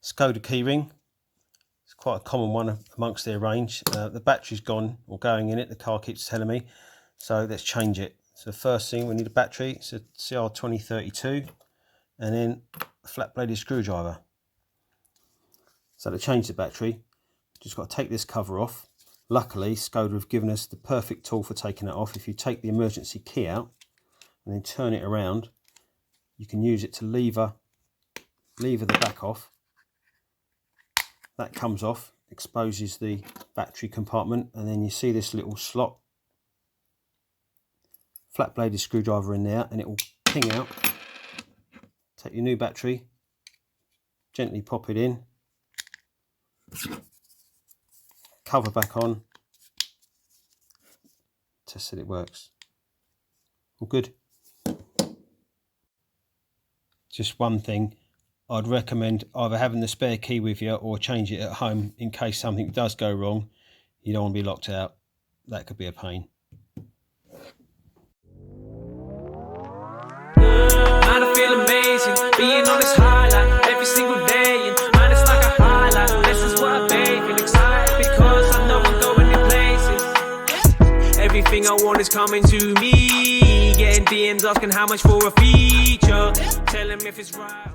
Skoda keyring. It's quite a common one amongst their range. The battery's gone or going in it, the car keeps telling me. So let's change it. So the first thing, we need a battery. It's a CR2032 and then a flat bladed screwdriver. So to change the battery, just got to take this cover off. Luckily, Skoda have given us the perfect tool for taking it off. If you take the emergency key out and then turn it around, you can use it to lever the back off. That comes off, exposes the battery compartment, and then you see this little slot, flat bladed screwdriver in there, and it will ping out. Take your new battery, gently pop it in, cover back on, test that it works. All good. Just one thing, I'd recommend either having the spare key with you or change it at home in case something does go wrong. You don't want to be locked out. That could be a pain. Man, I feel amazing, being on this highlight every single day, and man, it's like a highlight. This is what I bathe and excited because I know I'm going in places. Everything I want is coming to me. Getting DMs asking how much for a feature. Tell them if it's right.